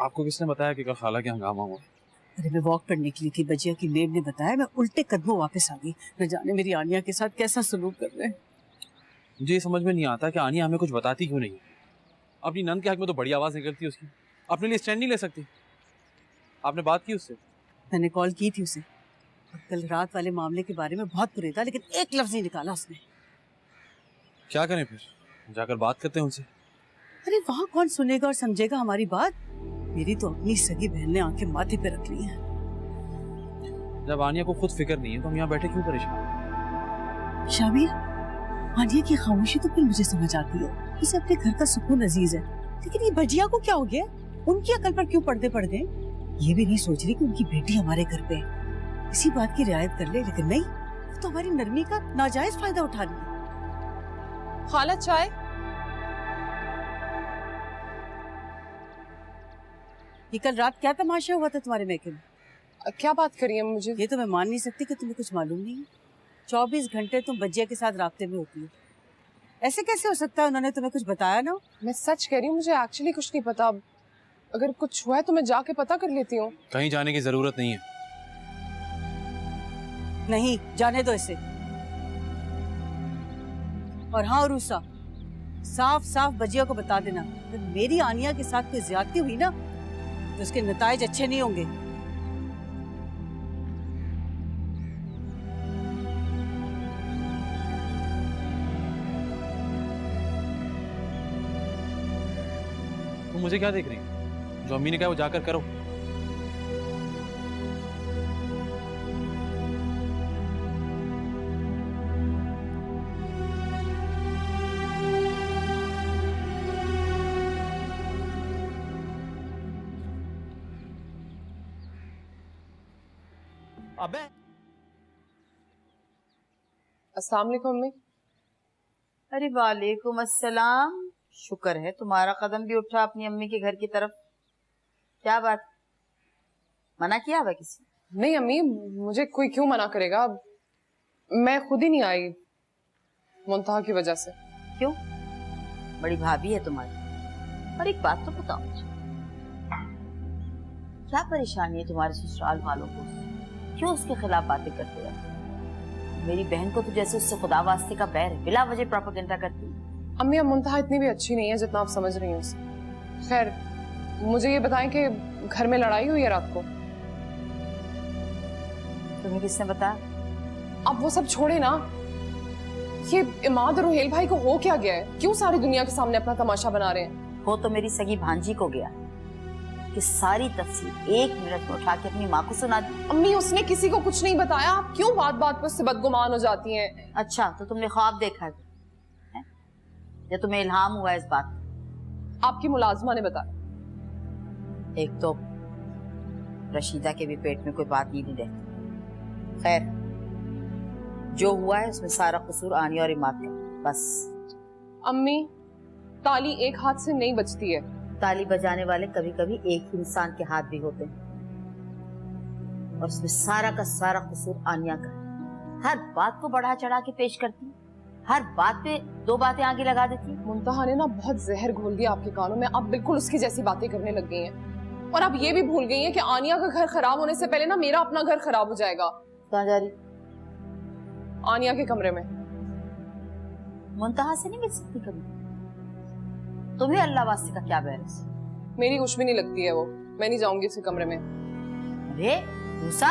आपको किसने बताया कि कल खाला के हंगामा हुआ? अरे मैं वॉक पर निकली थी, बजिया की मेड ने बताया, मैं उल्टे कदमों वापस आ गई। न जाने मेरी आनिया के साथ कैसा सलूक कर रहे हैं। मुझे ये समझ में नहीं आता कि आनिया हमें कुछ बताती क्यों नहीं। अपनी नंद के हक में तो बड़ी आवाज निकलती है उसकी, अपने लिए स्टैंड नहीं ले सकती। आपने बात की उससे? मैंने कॉल की थी उसे, और कल रात वाले मामले के बारे में बहुत बुरे था, लेकिन एक लफ्ज नहीं निकाला उसने। क्या करें फिर? जाकर बात करते हैं उनसे। अरे वहाँ कौन सुनेगा और समझेगा हमारी बात? मेरी तो अपनी सगी बहन ने आंखें माथे पे रख ली हैं। जब आनिया को खुद फिक्र नहीं है तो हम यहाँ बैठे क्यों परेशान? शामिर, आनिया की खामोशी तो फिर मुझे समझ आती है, उसे अपने घर का सुकून अजीज है, लेकिन ये भजिया को क्या हो गया? उनकी अकल पर क्यों पर्दे पड़ गए? ये भी नहीं सोच रही कि उनकी बेटी हमारे घर पे है, इसी बात की रियायत कर ले, लेकिन नहीं, वो तो हमारी नरमी का नाजायज फायदा उठा रही है। खाला चाय। ये कल रात क्या तमाशा हुआ था तुम्हारे मैके में? क्या बात करी है? मुझे ये तो मैं मान नहीं सकती कि तुम्हें कुछ मालूम नहीं है। 24 घंटे तुम बजिया के साथ राब्ते में होती हो, ऐसे कैसे हो सकता है? उन्होंने तुम्हें कुछ बताया ना? मैं सच कह रही हूँ, मुझे एक्चुअली कुछ नहीं पता। अगर कुछ हुआ है तो मैं जाके पता कर लेती हूँ। कहीं जाने की जरूरत नहीं है। नहीं, जाने दो इसे। और हाँ रूसा, साफ साफ बजिया को बता देना, अगर मेरी आनिया के साथ कोई ज्यादती हुई ना तो उसके नताइज अच्छे नहीं होंगे। तुम मुझे क्या देख रही हो? जो अम्मी ने कहा वो जाकर करो। अबे अस्सलाम वालेकुम अम्मी। अरे वालेकुम अस्सलाम। शुक्र है तुम्हारा कदम भी उठा अपनी अम्मी के घर की तरफ। क्या बात, मना किया हुआ किसी? नहीं अम्मी, मुझे कोई क्यों मना करेगा? मैं खुद ही नहीं आई, मुंतहा की वजह से। क्यों? बड़ी भाभी है तुम्हारी। और एक बात तो बताओ मुझे, क्या परेशानी है तुम्हारे ससुराल वालों को? क्यों उसके खिलाफ बातें करते रहते? मेरी बहन को तो जैसे उससे खुदा वास्ते का बैर है, बिला वजह प्रोपेगेंडा करती है। अम्मी, अब मुंतहा इतनी भी अच्छी नहीं है जितना आप समझ रही हैं उसे। खैर, मुझे ये बताएं कि घर में लड़ाई हुई है रात को? तुम्हें किसने बताया? अब वो सब छोड़े ना, ये इमाद और रोहेल भाई को हो क्या गया है? क्यों सारी दुनिया के सामने अपना तमाशा बना रहे हैं? हो तो मेरी सगी भांजी को गया कि सारी तफसील 1 मिनट में उठा के अपनी माँ को सुना दी। अम्मी, उसने किसी को कुछ नहीं बताया, आप क्यों बात बात पर उससे बदगुमान हो जाती हैं? अच्छा, तो तुमने ख्वाब देखा है या तुम्हें इल्हाम हुआ इस बात? आपकी मुलाजमा ने बताया। एक तो रशीदा के भी पेट में कोई बात नहीं रहती। खैर, जो हुआ है उसमें सारा कसूर आनिया और इमाद का। बस अम्मी, ताली एक हाथ से नहीं बजती है। ताली बजाने वाले कभी कभी एक ही इंसान के हाथ भी होते हैं, और उसमें सारा का सारा कसूर आनिया का है। हर बात को बढ़ा चढ़ा के पेश करती है, हर बात पे 2 बातें आगे लगा देती है। मुंतहा ने ना बहुत जहर घोल दिया आपके कानों में, आप बिल्कुल उसकी जैसी बातें करने लग गई हैं। और आप ये भी भूल गई हैं कि आनिया का घर खराब होने से पहले ना मेरा अपना घर खराब हो जाएगा। कहाँ जा रही? आनिया के कमरे में। मुंतहा से नहीं मिल सकती कभी? तुम्हें अल्लाह वास्ते का क्या बैर है? मेरी कुछ भी नहीं लगती है वो, मैं नहीं जाऊंगी उसके कमरे में। अरे रूसा,